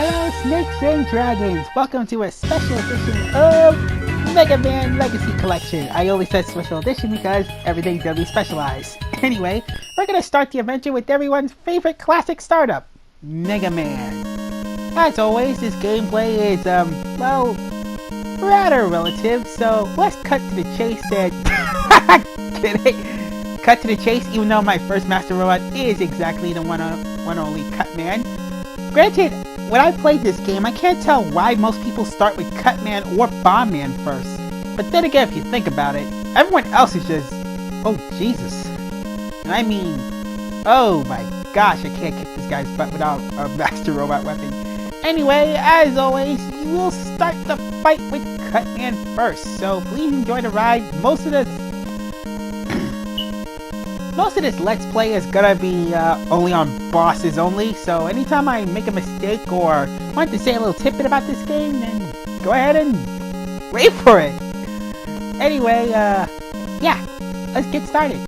Hello, snakes and dragons! Welcome to a special edition of Megaman Legacy Collection. I only said special edition because everything's gonna be specialized. Anyway, we're gonna start the adventure with everyone's favorite classic startup, Megaman. As always, this gameplay is, well, rather relative, so let's cut to the chase and... kidding! Cut to the chase, even though my first Master Robot is exactly the one only Cutman. Granted, when I played this game, I can't tell why most people start with Cutman or Bombman first. But then again, if you think about it, everyone else is just... oh, Jesus. And I mean... oh my gosh, I can't kick this guy's butt without a Master Robot weapon. Anyway, as always, you will start the fight with Cutman first. So please enjoy the ride. Most of this Let's Play is gonna be only on bosses only, so anytime I make a mistake or want to say a little tidbit about this game, then go ahead and wait for it. Anyway, yeah, let's get started.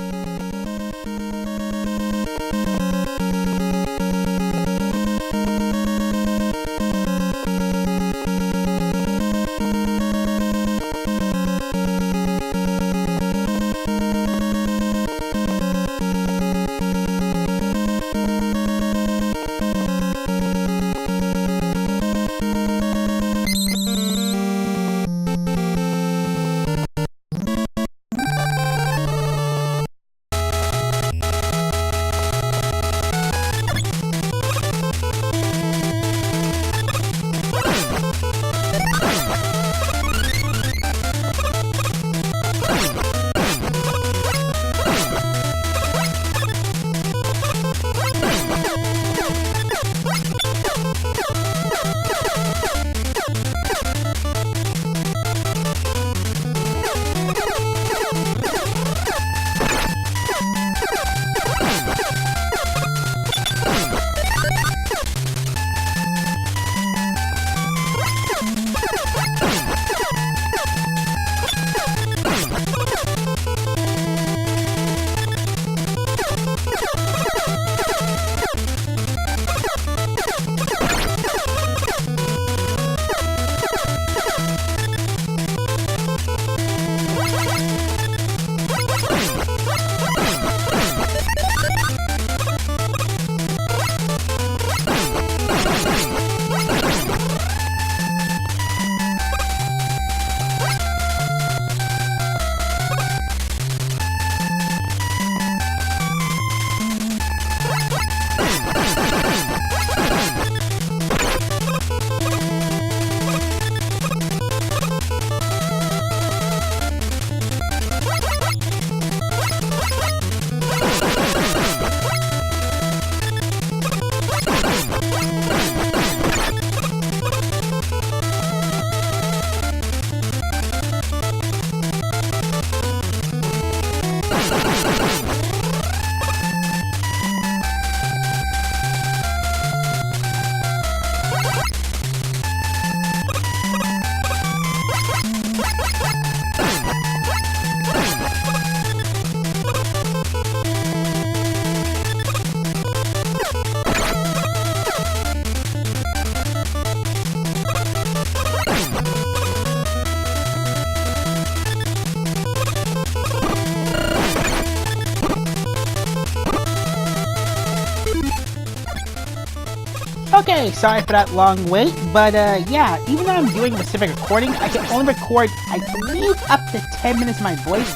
Okay, sorry for that long wait, but yeah, even though I'm doing a specific recording, I can only record, I believe, up to 10 minutes of my voice.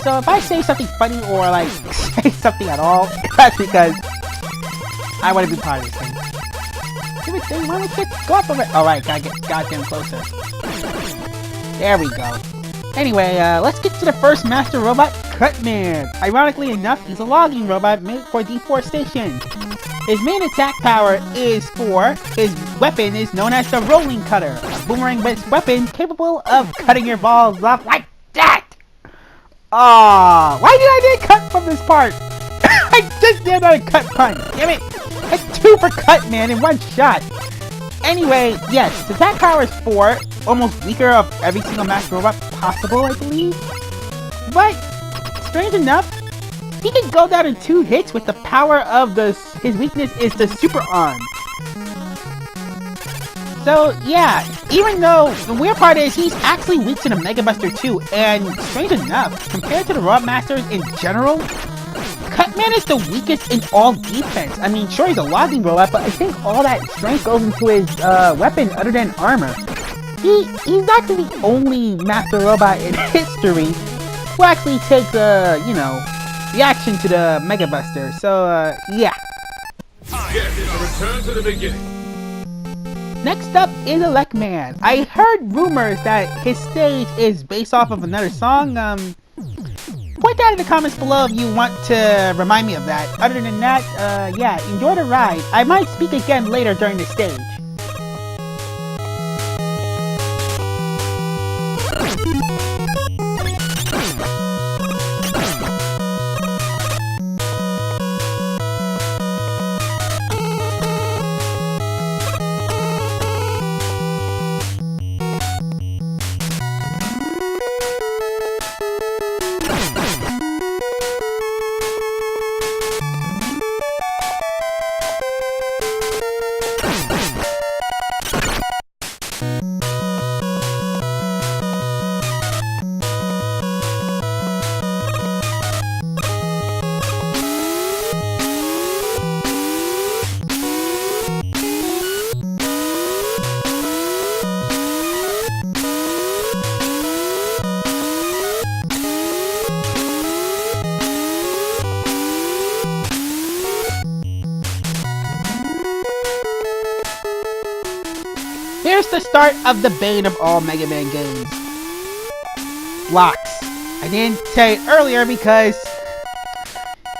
So if I say something funny or like say something at all, that's because I want to be part of this thing. Give it thing, why don't we go up over it? Alright, gotta get goddamn closer. There we go. Anyway, let's get to the first Master Robot, Cutman. Ironically enough, he's a logging robot made for deforestation. His main attack power is his weapon is known as the Rolling Cutter, a boomerang-based weapon capable of cutting your balls off like that! Aww, why did I not cut from this part? I just did not a cut pun, damn it! That's 2 for Cutman in 1 shot! Anyway, yes, his attack power is 4, almost weaker of every single Master Robot possible, I believe. But, strange enough, he can go down in 2 hits with the power of his weakness is the Super Arm. So yeah, even though the weird part is he's actually weak to the Mega Buster too, and strange enough, compared to the Robot Masters in general, Cutman is the weakest in all defense. I mean, sure he's a logging robot, but I think all that strength goes into his weapon other than armor. He's actually the only Master Robot in history who actually takes you know, reaction to the Mega Buster. So yeah. Yes, it's a return to the beginning. Next up is Megaman. I heard rumors that his stage is based off of another song. Point that in the comments below if you want to remind me of that. Other than that, yeah, enjoy the ride. I might speak again later during the stage. Here's the start of the bane of all Mega Man games. Blocks. I didn't say it earlier because...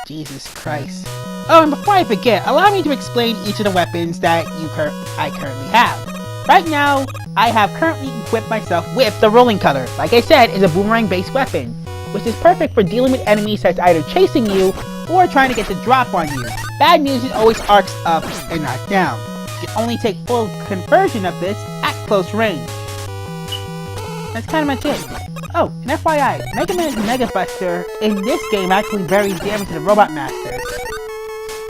Jesus Christ. Oh, and before I forget, allow me to explain each of the weapons that I currently have. Right now, I have currently equipped myself with the Rolling Cutter. Like I said, is a boomerang-based weapon, which is perfect for dealing with enemies that's either chasing you or trying to get the drop on you. Bad news, it always arcs up and not down. You can only take full conversion of this at close range. That's kind of much it. Oh, and FYI, Mega Man's Mega Buster in this game actually varies damage to the Robot Master.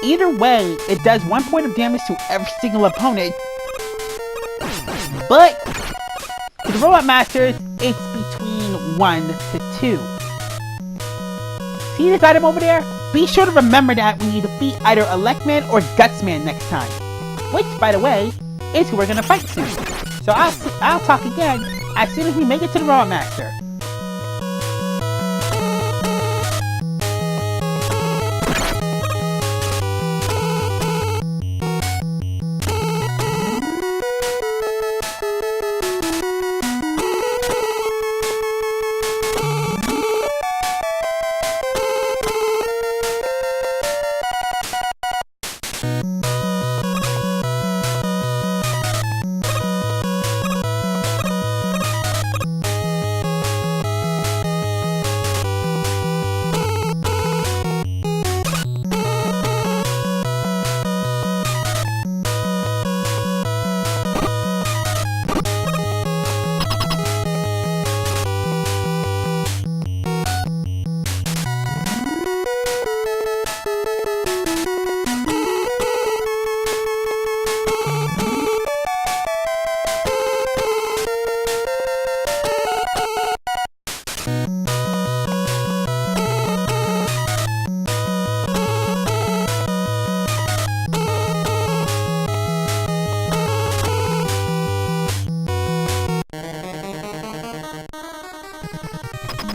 Either way, it does 1 point of damage to every single opponent, but to the Robot Masters, it's between 1 to 2. See this item over there? Be sure to remember that when you defeat either Megaman or Gutsman next time. Which, by the way, is who we're gonna fight soon. So I'll talk again as soon as we make it to the Robot Master.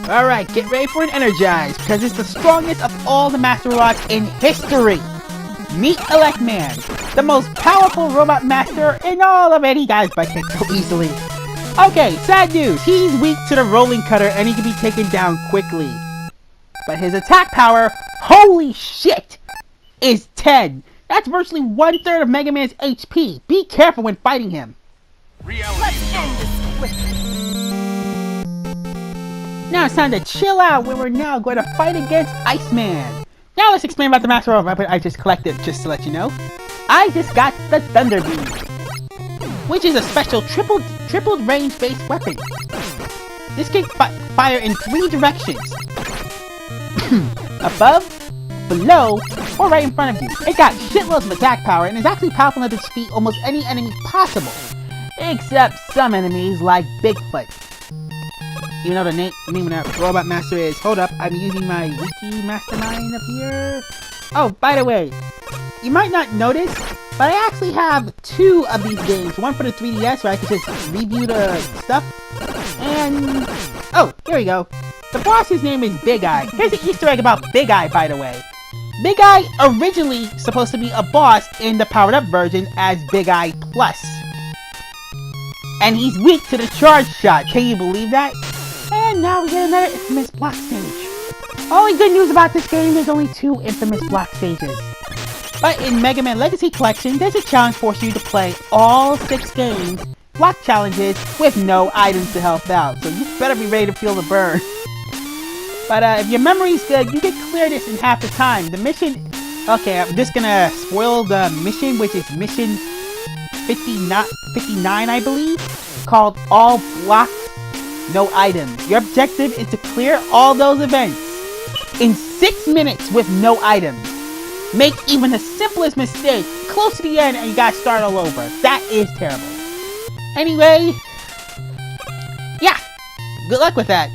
Alright, get ready for an Energize, because it's the strongest of all the Master Robots in history! Meet Megaman, the most powerful Robot Master in all of it. He dies by kick so easily. Okay, sad news, he's weak to the Rolling Cutter and he can be taken down quickly. But his attack power, holy shit, is 10. That's virtually 1/3 of Mega Man's HP. Be careful when fighting him. Let's end this quickly. Now it's time to chill out when we're now going to fight against Iceman. Now let's explain about the Master Robot weapon I just collected, just to let you know. I just got the Thunder Beam, which is a special tripled range-based weapon. This can fire in 3 directions. Above, below, or right in front of you. It got shitloads of attack power and is actually powerful enough to defeat almost any enemy possible. except some enemies like Bigfoot. Even though the name of that robot master is, hold up, I'm using my wiki mastermind up here. Oh, by the way, you might not notice, but I actually have 2 of these games. One for the 3DS where I can just review the stuff. And, oh, here we go. The boss's name is Big Eye. Here's an Easter egg about Big Eye, by the way. Big Eye originally supposed to be a boss in the powered up version as Big Eye Plus. And he's weak to the charge shot. Can you believe that? And now we get another infamous block stage. Only good news about this game, there's only 2 infamous block stages. But in Mega Man Legacy Collection, there's a challenge for you to play all 6 games, block challenges, with no items to help out. So you better be ready to feel the burn. But if your memory's good, you can clear this in half the time. The mission... Okay, I'm just gonna spoil the mission, which is mission 59, I believe, called All Blocks, No Items. Your objective is to clear all those events in 6 minutes with no items. Make even the simplest mistake close to the end and you gotta start all over. That is terrible. Anyway, yeah, good luck with that.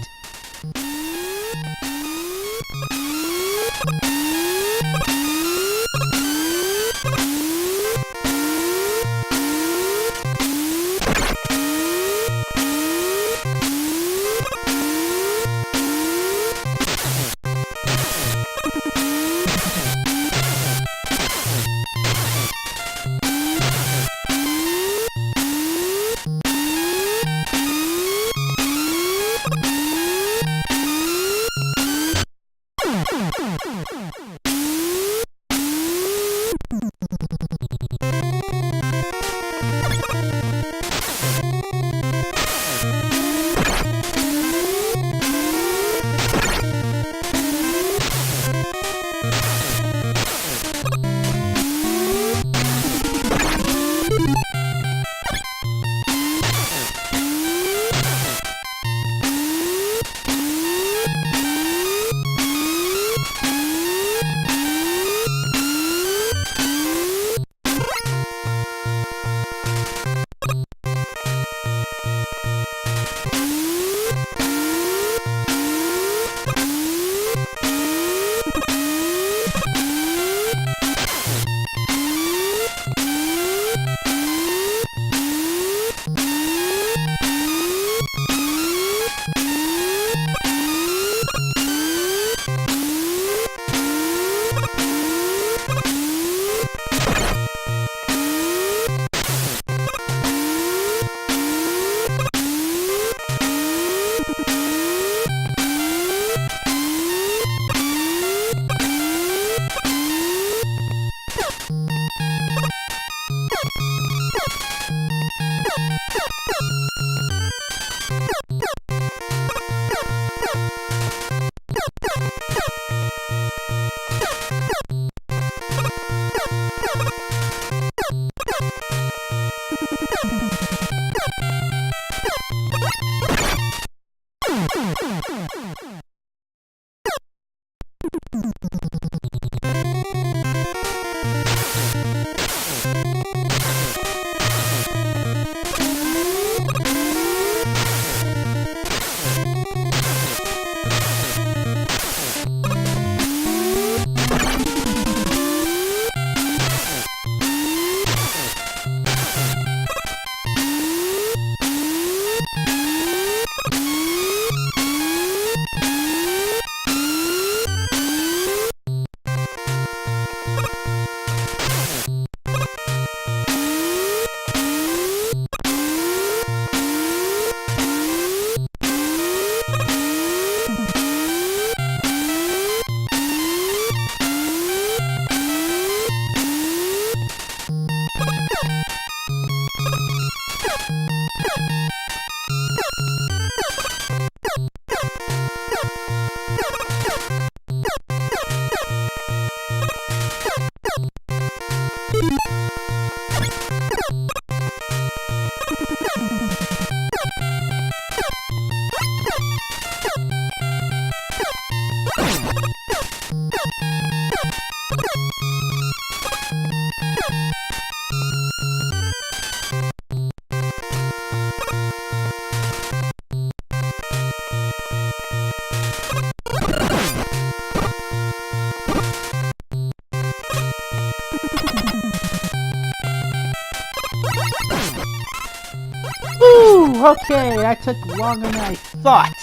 Ooh, okay, that took longer than I thought.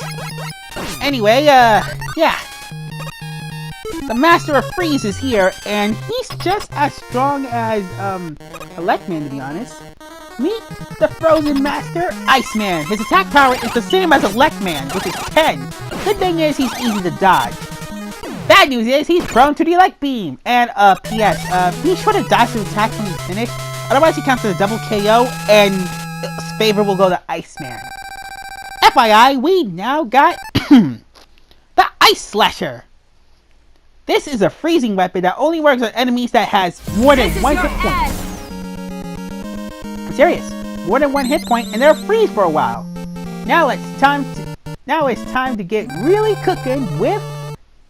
Anyway, yeah. The Master of Freeze is here, and he's just as strong as, Electman, to be honest. Meet the Frozen Master, Iceman. His attack power is the same as Electman, which is 10. Good thing is, he's easy to dodge. Bad news is, he's prone to the Elect Beam. And, P.S., be sure to dodge the attack when he's finished, otherwise he counts as a double KO, and his favor will go to Iceman. FYI, we now got the Ice Slasher. This is a freezing weapon that only works on enemies that has more than one hit point. I'm serious. More than one hit point, and they'll freeze for a while. Now it's time to get really cooking with.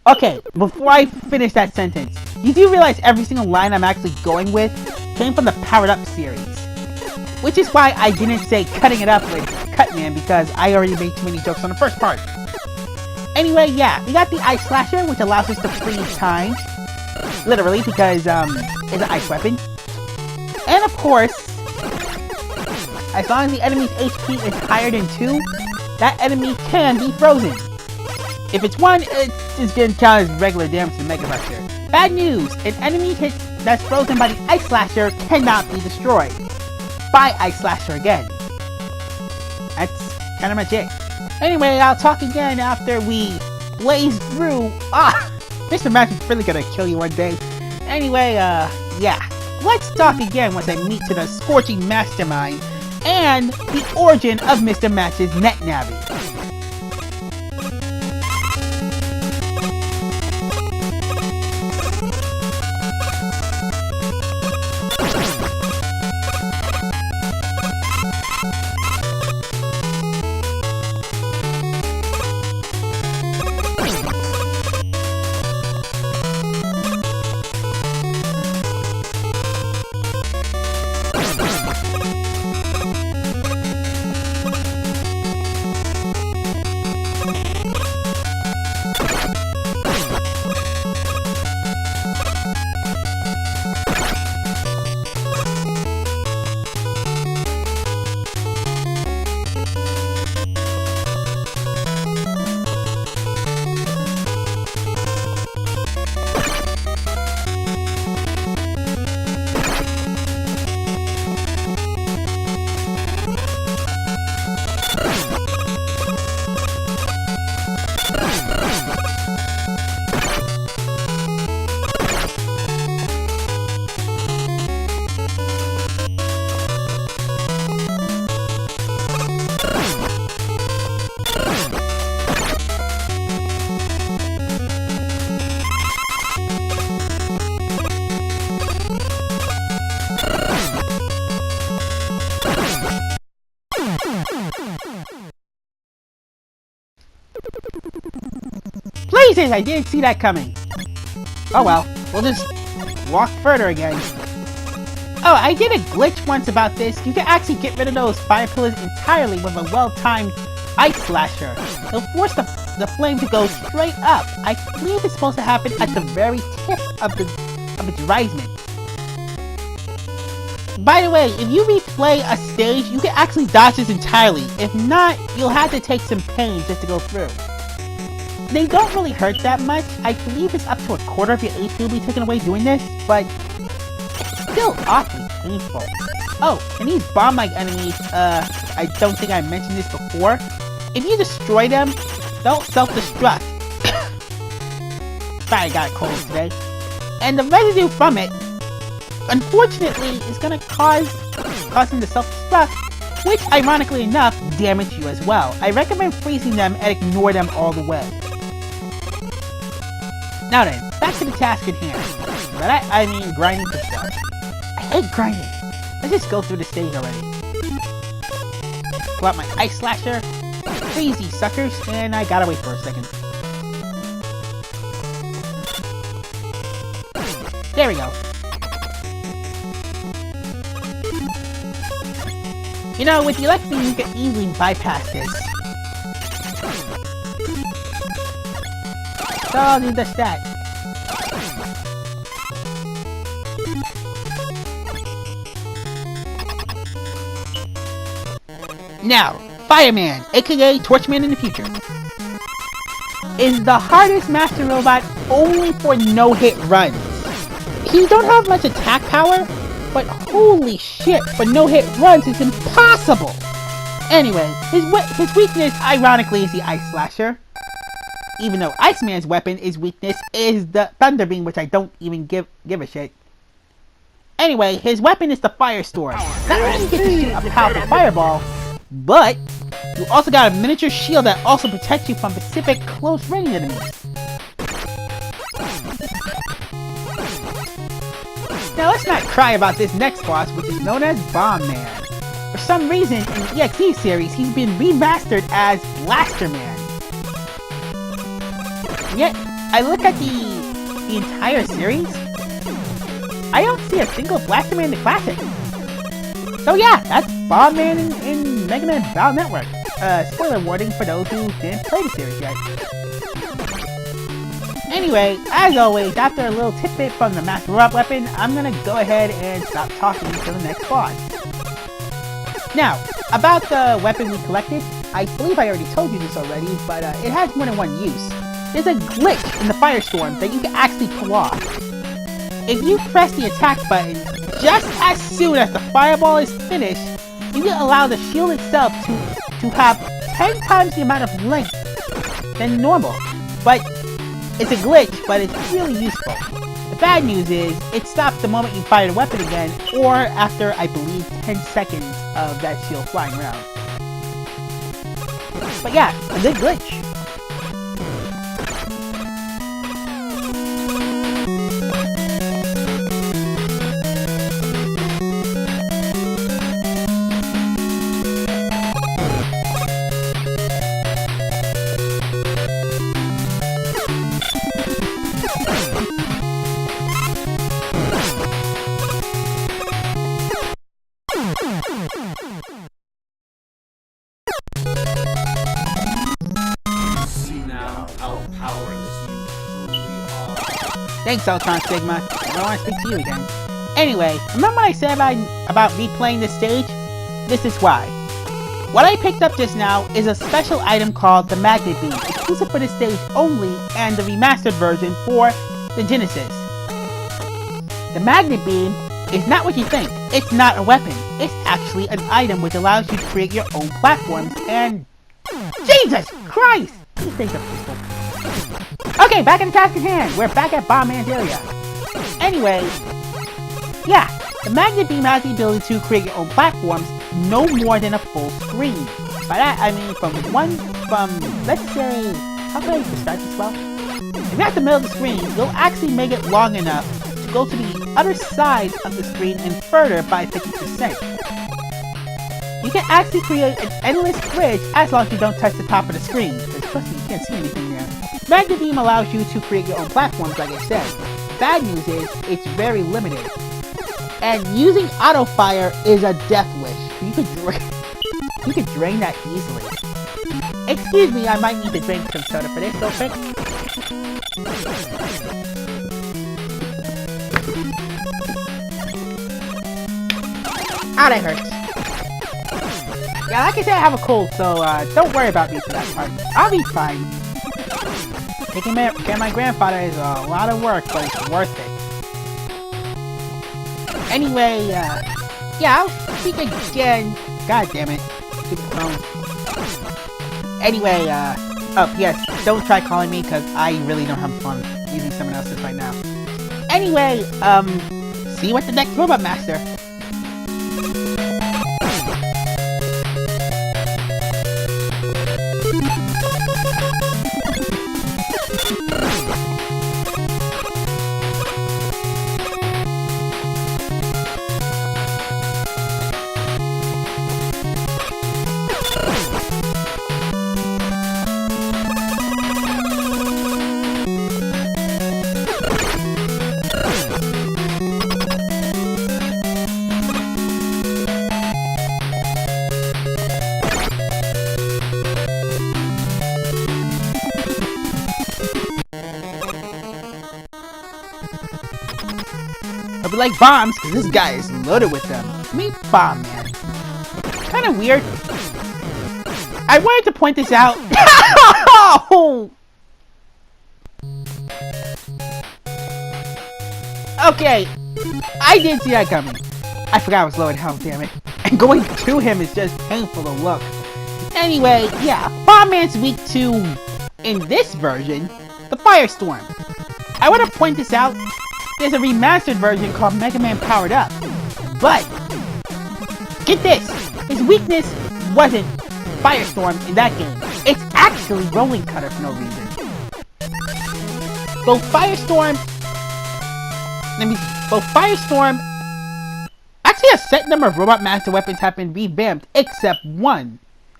Okay, before I finish that sentence, you do realize every single line I'm actually going with came from the Powered Up series, which is why I didn't say cutting it up with Cutman because I already made too many jokes on the first part. Anyway, yeah, we got the Ice Slasher, which allows us to freeze time. Literally, because, it's an ice weapon. And of course, as long as the enemy's HP is higher than 2, that enemy can be frozen. If it's 1, it's just gonna count as regular damage to Mega Buster. Bad news, an enemy hit that's frozen by the Ice Slasher cannot be destroyed by Ice Slasher again. That's kind of much it. Anyway, I'll talk again after we blaze through. Mr. Magic's really gonna kill you one day. Anyway, yeah. Let's talk again once I meet to the Scorching Mastermind and the origin of Mr. Match's NetNavi. Blazes! I didn't see that coming. Oh well, we'll just walk further again. Oh, I did a glitch once about this. You can actually get rid of those fire pillars entirely with a well-timed Ice Slasher. It'll force the flame to go straight up. I believe it's supposed to happen at the very tip of its risement. By the way, if you replay a stage, you can actually dodge this entirely. If not, you'll have to take some pain just to go through. They don't really hurt that much. I believe it's up to a quarter of your HP will be taken away doing this, but still awfully painful. Oh, and these bomb-like enemies, I don't think I mentioned this before. If you destroy them, they'll self-destruct. Sorry, I got a cold today. And the residue from it, unfortunately, is gonna cause them to self-destruct, which, ironically enough, damage you as well. I recommend freezing them and ignore them all the way. Now then, back to the task at hand. But I mean grinding for stuff. I hate grinding. Let's just go through the stage already. Pull out my Ice Slasher. Freeze these suckers, and I gotta wait for a second. There we go. You know, with the Elect Beam, you can easily bypass this. So I'll do just that. Now, Fireman, aka Torchman in the future, is the hardest master robot only for no-hit runs. He don't have much attack power, but holy shit, for no-hit runs it's impossible! Anyway, his weakness, ironically, is the Ice Slasher. Even though Iceman's his weakness is the Thunder Beam, which I don't even give a shit. Anyway, his weapon is the Firestorm. Not only you get to shoot a powerful fireball, but you also got a miniature shield that also protects you from specific close-range enemies. Now let's not cry about this next boss, which is known as Bomb Man. For some reason, in the EXE series, he's been remastered as Blaster Man. Yet, I look at the entire series, I don't see a single Blaster Man in the classic. So yeah, that's Bomb Man in Megaman Battle Network. Spoiler warning for those who didn't play the series yet. Anyway, as always, after a little tidbit from the Master Robot weapon, I'm gonna go ahead and stop talking until the next boss. Now, about the weapon we collected, I believe I already told you this already, but it has more than one use. There's a glitch in the Firestorm that you can actually pull off. If you press the attack button just as soon as the fireball is finished, you can allow the shield itself to have 10 times the amount of length than normal. But it's a glitch, but it's really useful. The bad news is, it stops the moment you fire the weapon again, or after, I believe, 10 seconds of that shield flying around. But yeah, a good glitch. Thanks, Ultron Sigma. I don't want to speak to you again. Anyway, remember what I said about replaying this stage? This is why. What I picked up just now is a special item called the Magnet Beam, exclusive for this stage only, and the remastered version for the Genesis. The Magnet Beam is not what you think. It's not a weapon. It's actually an item which allows you to create your own platforms and... Jesus Christ! These things are peaceful. Okay, back in the task at hand. We're back at Bomb Man's area. Anyway, yeah, the Magnet Beam has the ability to create your own platforms no more than a full screen. By that, I mean let's say, how can I describe this well? If you're at the middle of the screen, you'll actually make it long enough to go to the other side of the screen and further by 50%. You can actually create an endless bridge as long as you don't touch the top of the screen, because trust me, you can't see anything there. Magnet Beam allows you to create your own platforms, like I said. Bad news is, it's very limited. And using auto fire is a death wish. You could drain that easily. Excuse me, I might need to drink some soda for this real quick. Ah, that hurts. Yeah, like I said, I have a cold, so don't worry about me for that part. I'll be fine. Taking care of my grandfather is a lot of work, but it's worth it. Anyway, yeah, I'll speak again. God damn it. Stupid phone. Anyway, oh, yes, don't try calling me, because I really don't have fun using someone else's right now. Anyway, see you at the next Robot Master. I'll be like bombs, because this guy is loaded with them. Meet Bomb Man. kind of weird. I wanted to point this out. Okay, I didn't see that coming. I forgot I was low in health, damn it. And going to him is just painful to look. Anyway, yeah, Bomb Man's weak to, in this version, the Firestorm. I want to point this out. There's a remastered version called Megaman Powered Up. But, get this, his weakness wasn't Firestorm in that game. It's actually Rolling Cutter for no reason. Both Firestorm, actually a set number of Robot Master weapons have been revamped, except one,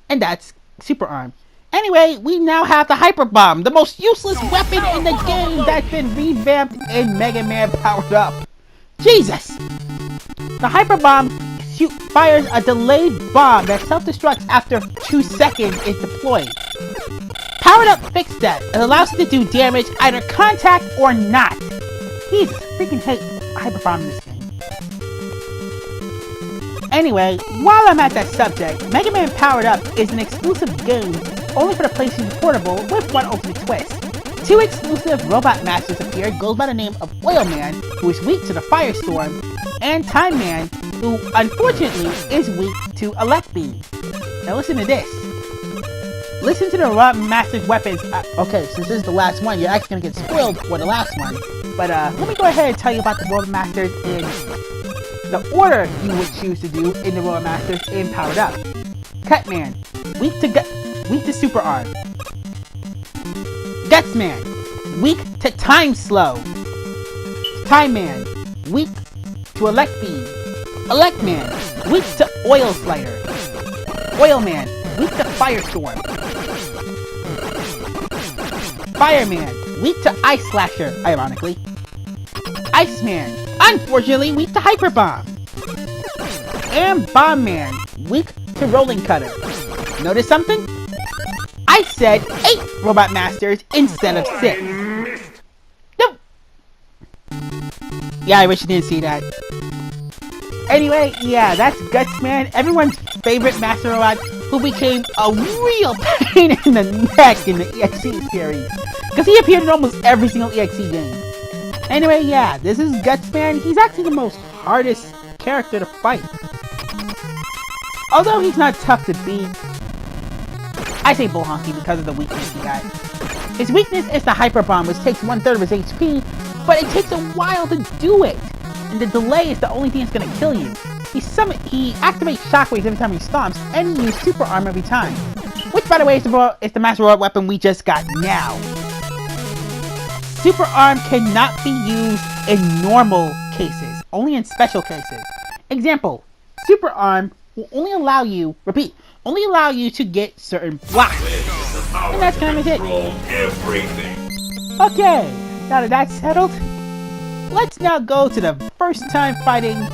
and that's Super Arm. Anyway, we now have the Hyper Bomb, the most useless weapon in the game that's been revamped in Mega Man Powered Up. Jesus! The Hyper Bomb fires a delayed bomb that self-destructs after 2 seconds is deployed. Powered Up fixed that. It allows it to do damage either contact or not. Jesus, freaking hate Hyper Bomb in this game. Anyway, while I'm at that subject, Mega Man Powered Up is an exclusive game only for the PlayStation Portable with one ultimate twist. 2 exclusive Robot Masters appeared, goes by the name of Oil Man, who is weak to the Firestorm, and Time Man, who unfortunately is weak to Elect Beam. Now listen to this. Listen to the Robot Masters weapons. Okay, since this is the last one, you're actually going to get spoiled for the last one. But let me go ahead and tell you about the Robot Masters in the order you would choose to do in the Robot Masters in Powered Up. Cutman, weak to Super Arm. Gutsman, weak to Time Slow. Time Man, weak to Elect Beam. Elect Man, weak to Oil Slider. Oil Man, weak to Firestorm. Fireman, weak to Ice Slasher, ironically. Iceman, unfortunately weak to Hyper Bomb. And Bomb Man, weak to Rolling Cutter. Notice something? I said 8 Robot Masters instead of 6. Nope. Yeah, I wish you didn't see that. Anyway, yeah, that's Gutsman, everyone's favorite Master Robot who became a real pain in the neck in the EXE series. Because he appeared in almost every single EXE game. Anyway, yeah, this is Gutsman. He's actually the most hardest character to fight. Although he's not tough to beat, I say Bull Honky because of the weakness he got. His weakness is the Hyper Bomb, which takes 1/3 of his HP, but it takes a while to do it. And the delay is the only thing that's gonna kill you. He activates shockwaves every time he stomps, and he uses Super Arm every time. Which, by the way, is the Master Robot weapon we just got now. Super Arm cannot be used in normal cases, only in special cases. Example, Super Arm will only allow you to get certain blocks. And that's kind of it. Okay, now that that's settled, let's now go to the first time fighting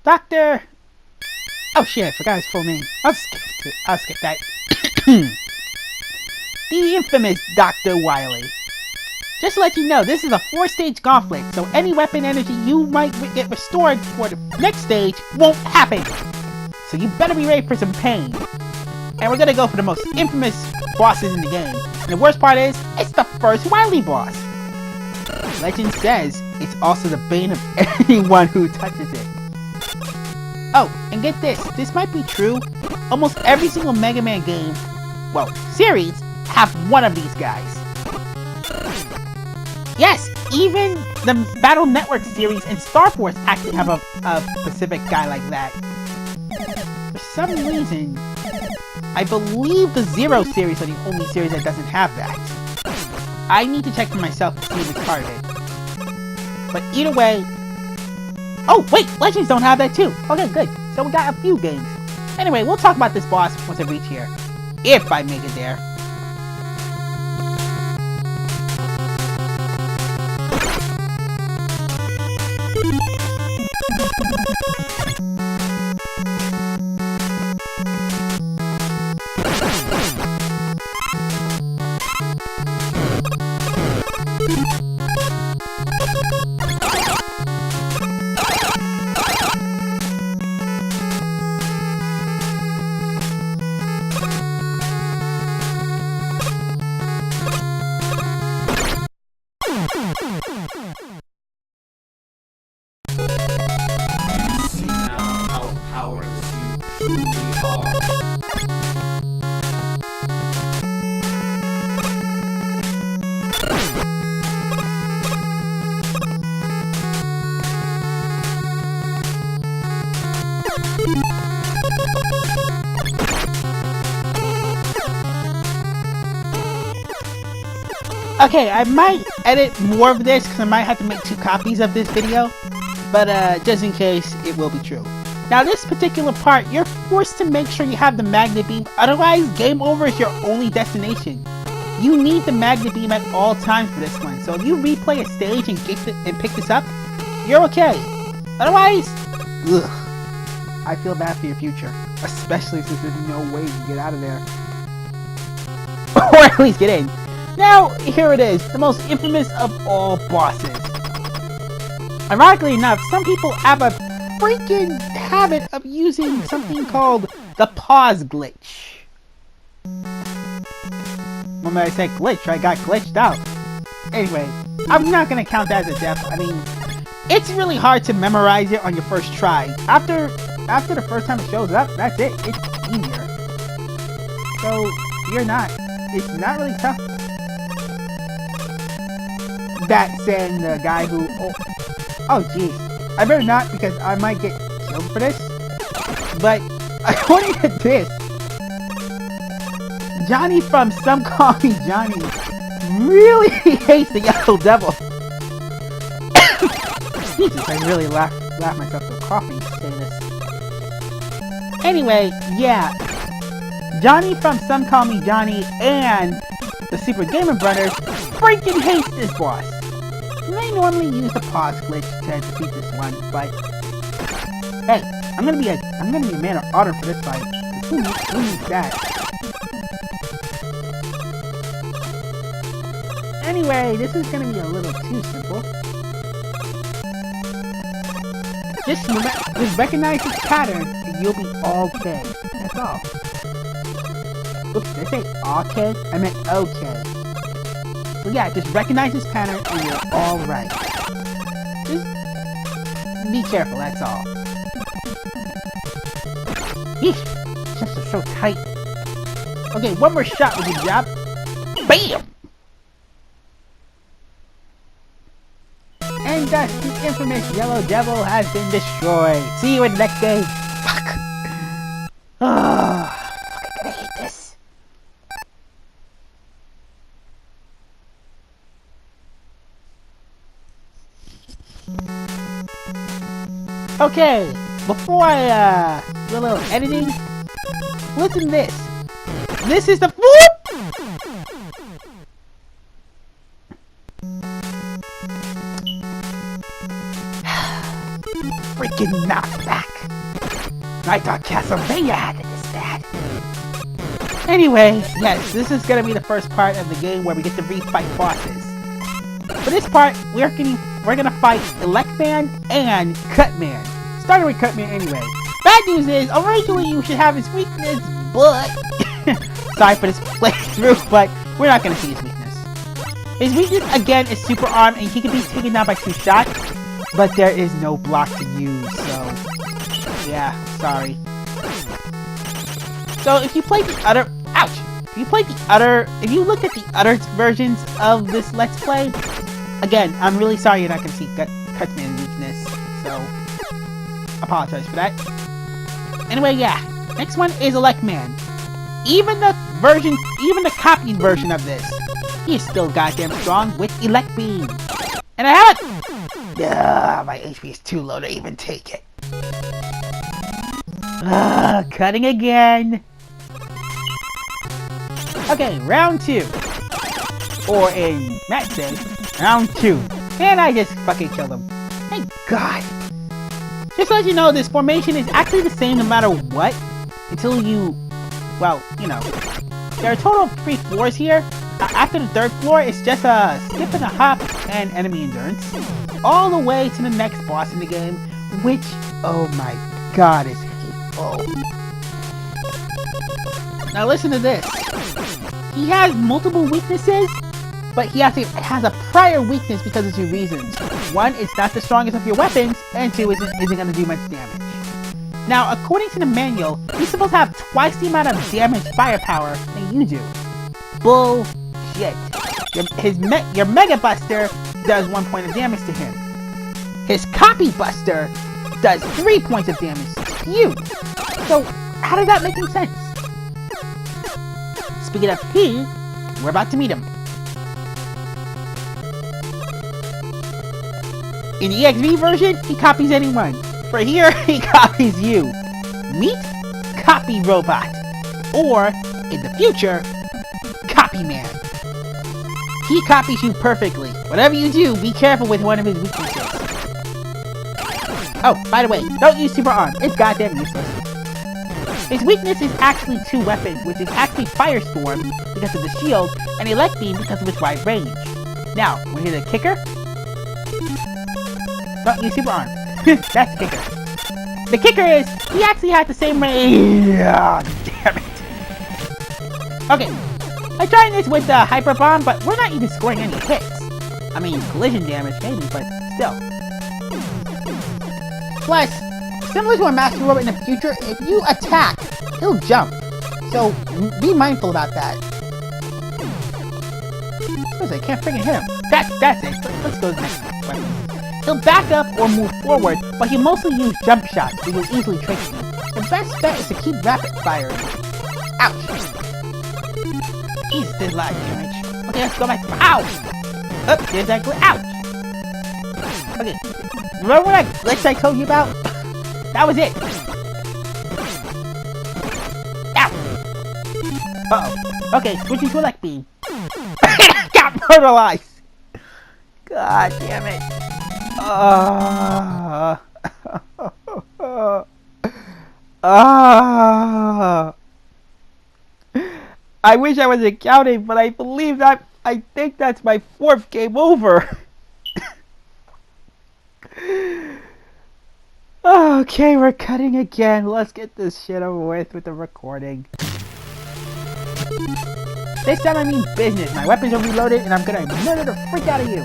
Dr. Oh shit, I forgot his full name. I'll skip that. The infamous Dr. Wily. Just to let you know, this is a 4-stage gauntlet, so any weapon energy you might get restored for the next stage won't happen. So you better be ready for some pain. And we're gonna go for the most infamous bosses in the game. And the worst part is, it's the first Wily boss. Legend says it's also the bane of anyone who touches it. Oh, and get this might be true. Almost every single Mega Man game, well, series, have one of these guys. Yes, even the Battle Network series and Star Force actually have a specific guy like that. For some reason, I believe the Zero series are the only series that doesn't have that. I need to check for myself to see if it's part of it. But either way... Oh, wait! Legends don't have that too! Okay, good. So we got a few games. Anyway, we'll talk about this boss once I reach here. If I make it there. Okay, I might edit more of this because I might have to make 2 copies of this video, but just in case, it will be true. Now this particular part, you're forced to make sure you have the magnet beam, otherwise game over is your only destination. You need the magnet beam at all times for this one, so if you replay a stage and pick this up, you're okay. Otherwise, ugh, I feel bad for your future, especially since there's no way you can get out of there. Or at least get in. Now, here it is, the most infamous of all bosses. Ironically enough, some people have a freaking habit of using something called the pause glitch. When I say glitch, I got glitched out. Anyway, I'm not going to count that as a death. I mean, it's really hard to memorize it on your first try. After the first time it shows up, that's it. It's easier. So, it's not really tough. That saying the guy who... Oh jeez. I better not because I might get killed for this. But, according to this, Johnny from Some Call Me Johnny really hates the Yellow Devil. Jesus, I really laughed myself to a coughing saying this. Anyway, yeah. Johnny from Some Call Me Johnny and the Super Gamer Brothers freaking hates this boss. They normally use the pause glitch to defeat this one, but hey, I'm gonna be a man of honor for this fight. Who needs that? Anyway, this is gonna be a little too simple. Just recognize this pattern and you'll be okay. That's all. Oops, did I say okay? I meant okay. So yeah, just recognize this pattern and you're alright. Just be careful, that's all. Yeesh, chests are so tight. Okay, one more shot with the job. BAM! And thus, the infamous Yellow Devil has been destroyed. See you in the next game. Fuck. Ah, fuck, I'm gonna hate this. Okay, before I do a little editing, listen to this. This is the freaking knockback. I thought Castlevania had it this bad. Anyway, yes, this is gonna be the first part of the game where we get to re-fight bosses. For this part, we're gonna fight Electman and Cutman. Starting with Cutman anyway. Bad news is, originally you should have his weakness, but sorry for this playthrough, but we're not gonna see his weakness. His weakness again is Super Arm, and he can be taken down by 2 shots, but there is no block to use, so yeah, sorry. So if you play the other, ouch! If you look at the other versions of this Let's Play, again, I'm really sorry you're not gonna see Cutman's weakness, so apologize for that. Anyway, yeah, next one is Electman. Even the copied version of this, he's still goddamn strong with Elect Beam. And I have it! My HP is too low to even take it. Cutting again. Okay, round 2. Or in Matt's say, round 2. And I just fucking killed him. Thank God. Just to let you know, this formation is actually the same no matter what. Until you, well, you know. There are a total of 3 floors here. After the 3rd floor, it's just a skip and a hop and enemy endurance. All the way to the next boss in the game, which, oh my God, is hateful. Now listen to this. He has multiple weaknesses, but he has a prior weakness because of 2 reasons. 1, it's not the strongest of your weapons, and 2, isn't going to do much damage. Now, according to the manual, he's supposed to have twice the amount of damage firepower than you do. Bullshit. Your Mega Buster does 1 point of damage to him. His Copy Buster does 3 points of damage to you. So, how does that make any sense? Speaking of he, we're about to meet him. In the EXV version, he copies anyone. For here, he copies you. Meet Copy Robot. Or, in the future, Copy Man. He copies you perfectly. Whatever you do, be careful with one of his weaknesses. Oh, by the way, don't use Super Arm. It's goddamn useless. His weakness is actually 2 weapons, which is actually Firestorm because of the shield, and Elect Beam because of its wide range. Now, when you hear the kicker, don't use Super Arm. That's the kicker. The kicker is, he actually has the same range. Damn it. Okay, I tried this with the Hyper Bomb, but we're not even scoring any hits. I mean, collision damage maybe, but still. Plus, similar to a Master Robot in the future, if you attack, he'll jump. So, be mindful about that. I can't freaking hit him. That's it. Let's go to the next weapon. He'll back up or move forward, but he'll mostly use jump shots, which will easily trick you. The best bet is to keep rapid firing. Ouch! Jesus, there's a lot of damage. Okay, let's go back. Ow! Oh, there's that glitch. Ouch! Okay, remember that glitch I told you about? That was it. Ow! Uh-oh. Okay, switching to Elect Beam. Got brutalized! God damn it. I wish I wasn't counting, but I think that's my 4th game over. Okay, we're cutting again. Let's get this shit over with the recording. This time I mean business. My weapons are reloaded and I'm gonna murder the freak out of you.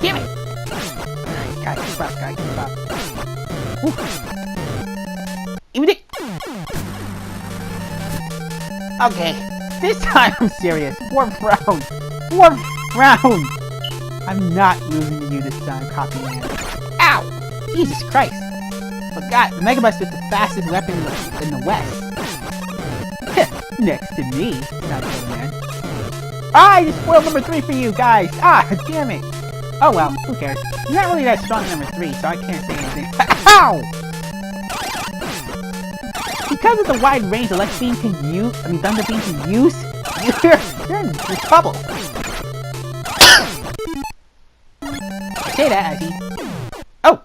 Damn it! Guys, keep up, guys, keep up. Even it. Okay, this time I'm serious. 4th round. 4th round. I'm not losing to you this time, Copy Man. Ow! Jesus Christ. Forgot, the Mega Buster is the fastest weapon in the West. Next to me, not Mega Man. I just spoiled number 3 for you guys. Damn it. Oh well, who cares? You're not really that strong at number 3, so I can't say anything. Ow! Because of the wide range Elect Beam can use, Thunder Beam can use, you're in trouble. Say that, as he... Oh!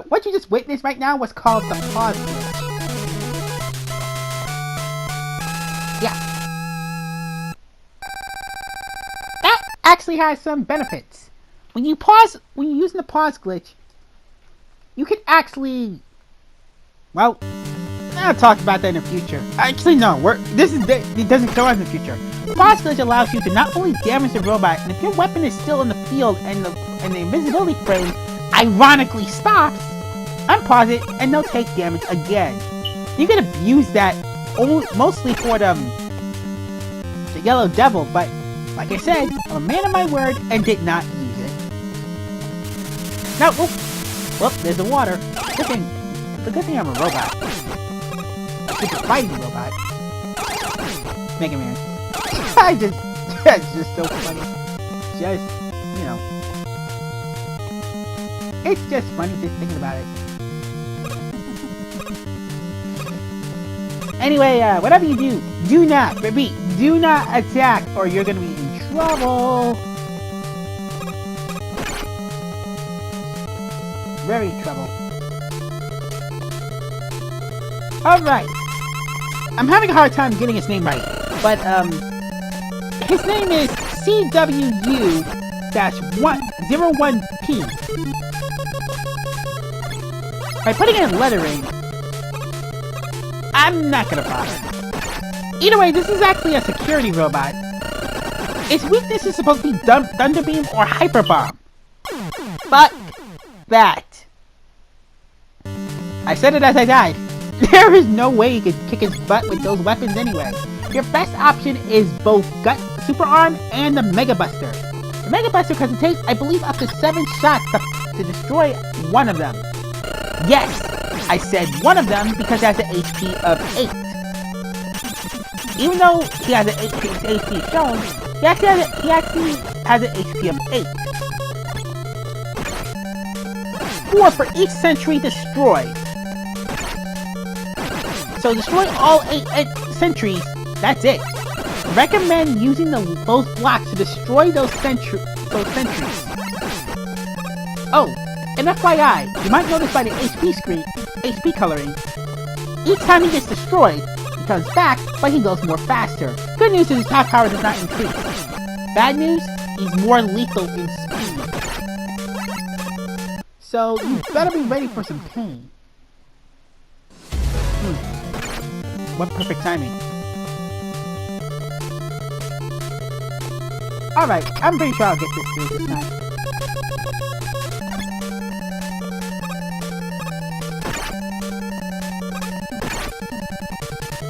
What you just witnessed right now was called the pause glitch. Yeah. That actually has some benefits. When you're using the pause glitch, you can actually... Well, I'll talk about that in the future. Actually, no, it doesn't show us in the future. The pause glitch allows you to not only damage the robot, and if your weapon is still in the field and the invisibility frame ironically stops, unpause it, and they'll take damage again. You can abuse that mostly for the Yellow Devil, but like I said, I'm a man of my word and did not use it. No, whoop, there's the water. It's a good thing I'm a robot. It's a fighting robot. Megaman. It's just so funny. Just, you know. It's just funny just thinking about it. Anyway, whatever you do, do not attack or you're gonna be in trouble. Very trouble. Alright. I'm having a hard time getting his name right, but, his name is CWU-01P. By putting in lettering, I'm not gonna bother. Either way, this is actually a security robot. Its weakness is supposed to be Thunder Beam or Hyper Bomb. Fuck that. I said it as I died. There is no way you could kick his butt with those weapons anyway. Your best option is both Gut Super Arm and the Mega Buster. The Mega Buster because it takes, I believe, up to 7 shots to destroy one of them. Yes, I said one of them because it has an HP of 8. Even though he has an HP shown, he actually has an HP of 8. 4 for each sentry destroyed. So destroy all 8 sentries, that's it. Recommend using those blocks to destroy those sentries. Oh, and FYI, you might notice by the HP coloring, each time he gets destroyed, he comes back, but he goes more faster. Good news is his attack power does not increase. Bad news, he's more lethal in speed. So, you better be ready for some pain. What perfect timing. Alright, I'm pretty sure I'll get this through this time.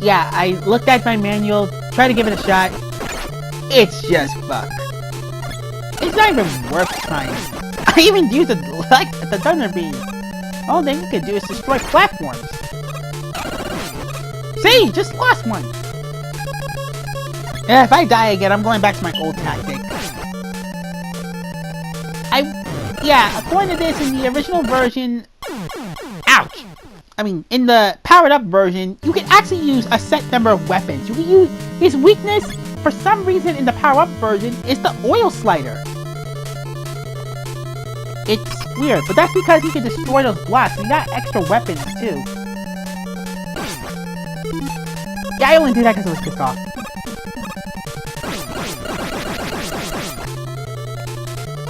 Yeah, I looked at my manual, tried to give it a shot. It's just fuck. It's not even worth trying. I even used the Thunder Beam. All thing you can do is destroy platforms. See, just lost one. Yeah, if I die again, I'm going back to my old tactic. According to this, in the original version... Ouch! I mean, in the powered-up version, you can actually use a set number of weapons. You can use... His weakness, for some reason, in the power-up version, is the oil slider. It's weird, but that's because he can destroy those blocks, and he got extra weapons, too. Yeah, I only did that because I was pissed off.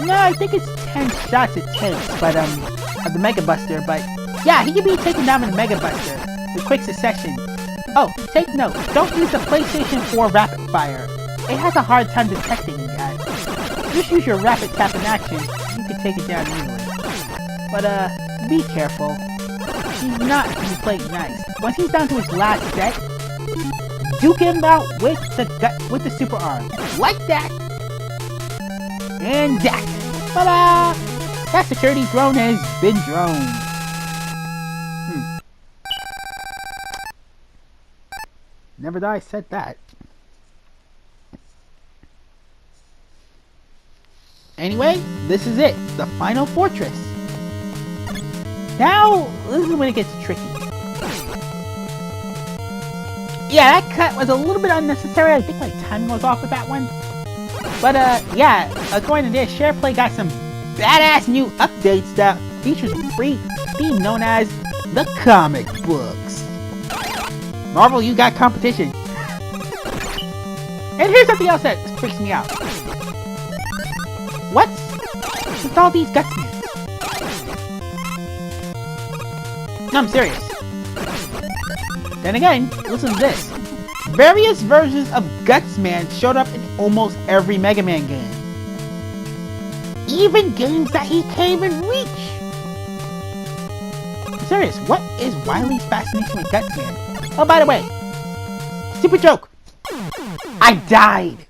No, I think it's 10 shots it takes, but, of the Mega Buster, but, yeah, he can be taken down with the Mega Buster, with quick succession. Oh, take note, don't use the PlayStation 4 Rapid Fire. It has a hard time detecting you guys. Just use your Rapid Tap in action, you can take it down easily. But, be careful. He's not gonna play nice. Once he's down to his last set, duke him out with the super arm. Like that! And that! Ta-da! That security drone has been droned. Never thought I said that. Anyway, this is it. The final fortress. Now, this is when it gets tricky. Yeah, that cut was a little bit unnecessary. I think my timing was off with that one. But, yeah, according to this, SharePlay got some badass new updates that features a free theme known as the comic books. Marvel, you got competition. And here's something else that freaks me out. What's with all these gutsmen? No, I'm serious. Then again, listen to this. Various versions of Gutsman showed up in almost every Mega Man game. Even games that he can't even reach. I'm serious, what is Wily's fascination with Gutsman? Oh, by the way, stupid joke. I died.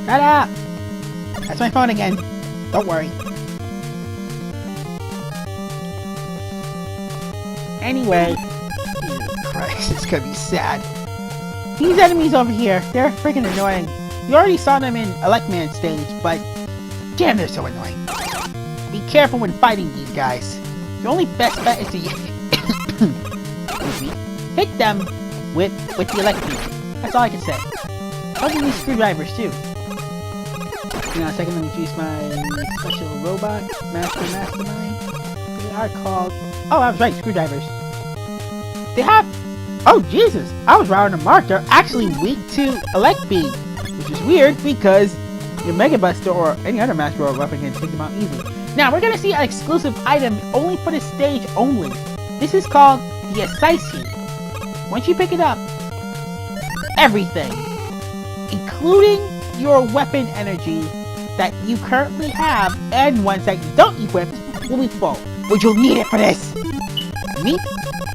Shut up. That's my phone again. Don't worry. Anyway, Jesus Christ, it's gonna be sad. These enemies over here, they're freaking annoying. You already saw them in Electman stage, but damn, they're so annoying. Be careful when fighting these guys. Your only best bet is to hit them with the Electman. That's all I can say. I'll give these screwdrivers too. Hang on a second, let me use my special robot, Mastermind. They are called... Oh, I was right, screwdrivers. They have... Oh, Jesus! I was wrong on the mark. They're actually weak to Elect Beam. Which is weird, because your Mega Buster or any other Master Road weapon can take them out easily. Now, we're gonna see an exclusive item only for this stage only. This is called the Assaisi. Once you pick it up, everything, including your weapon energy that you currently have and ones that you don't equip will be full, but you'll need it for this. Meet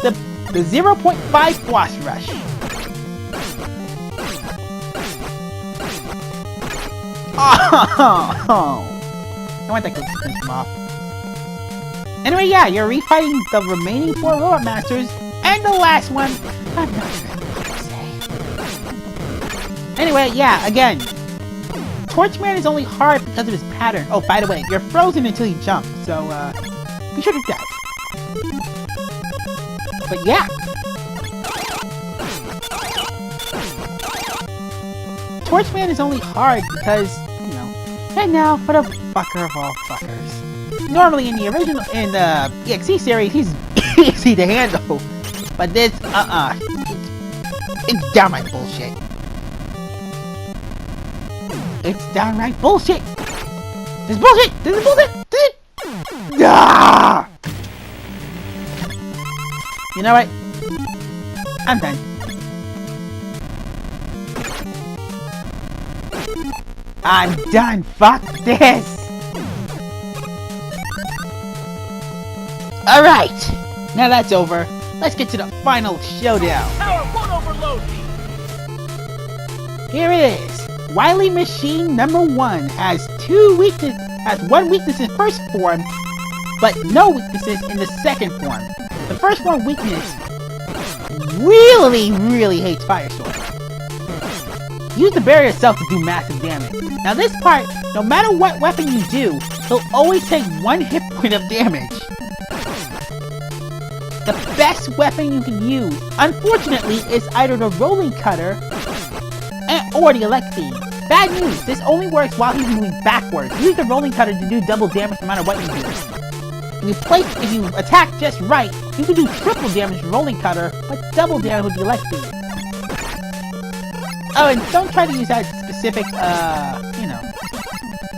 the 0.5 boss rush. Oh, I want that good to finish them off. Anyway, yeah, you're refighting the remaining 4 robot masters and the last one. I'm not sure what to say. Anyway, yeah, again, Torchman is only hard because of his pattern. Oh, by the way, you're frozen until you jump, so be sure to die. But yeah, Torchman is only hard because, you know, and now for the fucker of all fuckers. Normally in the original, in the EXE series, he's easy to handle, but this, it's downright bullshit. It's downright bullshit. This is bullshit. This is bullshit. This is... Ah! You know what? I'm done. I'm done. Fuck this. Alright. Now that's over. Let's get to the final showdown. Power 1 overload! Here it is. Wily Machine number 1 has 1 weakness in first form, but no weaknesses in the second form. The first form weakness really hates Firestorm. Use the barrier itself to do massive damage. Now this part, no matter what weapon you do, he'll always take 1 hit point of damage. The best weapon you can use, unfortunately, is either the Rolling Cutter or the Elect Beam. Bad news, this only works while he's moving backwards. Use the Rolling Cutter to do double damage no matter what you do. If you attack just right, you can do triple damage with Rolling Cutter, but double damage with the Elect Beam. Oh, and don't try to use that specific, you know.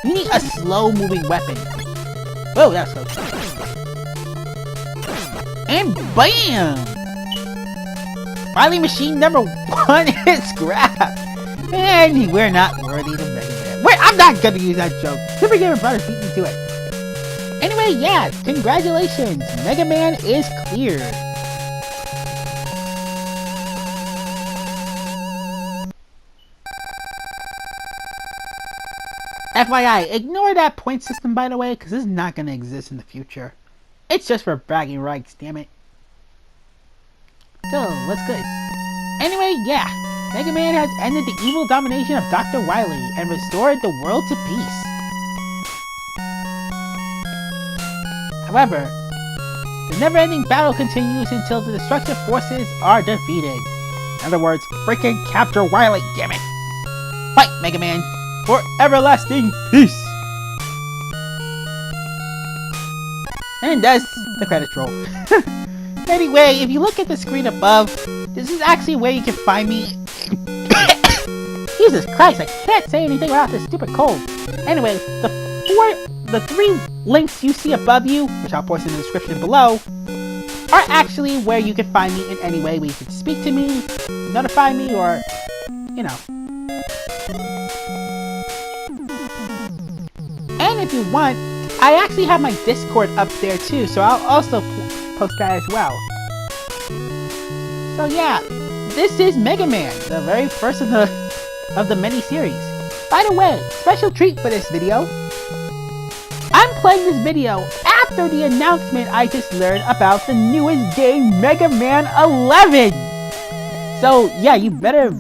You need a slow-moving weapon. Whoa, that's slow. And BAM! Wily Machine number 1 is scrapped. And we're not worthy to Megaman. Wait, I'm not gonna use that joke. Super Gamer Brothers beat me to it. Anyway, yeah, congratulations. Megaman is cleared. FYI, ignore that point system, by the way, because this is not going to exist in the future. It's just for bragging rights, damn it. So, what's good? Anyway, yeah, Mega Man has ended the evil domination of Dr. Wily and restored the world to peace. However, the never-ending battle continues until the destructive forces are defeated. In other words, freaking capture Wily, damn it! Fight, Mega Man, for everlasting peace! And that's the credits roll. Anyway, if you look at the screen above, this is actually where you can find me. Jesus Christ, I can't say anything without this stupid cold. Anyway, the 3 links you see above you, which I'll post in the description below, are actually where you can find me in any way where you can speak to me, notify me, or, you know. And if you want, I actually have my Discord up there too, so I'll also post that as well. So yeah, this is Mega Man, the very first of the many series. By the way, special treat for this video. I'm playing this video after the announcement I just learned about the newest game, Mega Man 11. So yeah, you better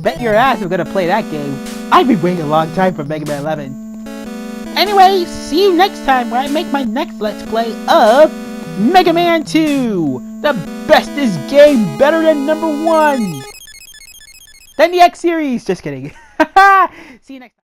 bet your ass I'm gonna play that game. I've been waiting a long time for Mega Man 11. Anyway, see you next time where I make my next Let's Play of Mega Man 2! The bestest game, better than number 1! Then the X series! Just kidding. See you next time.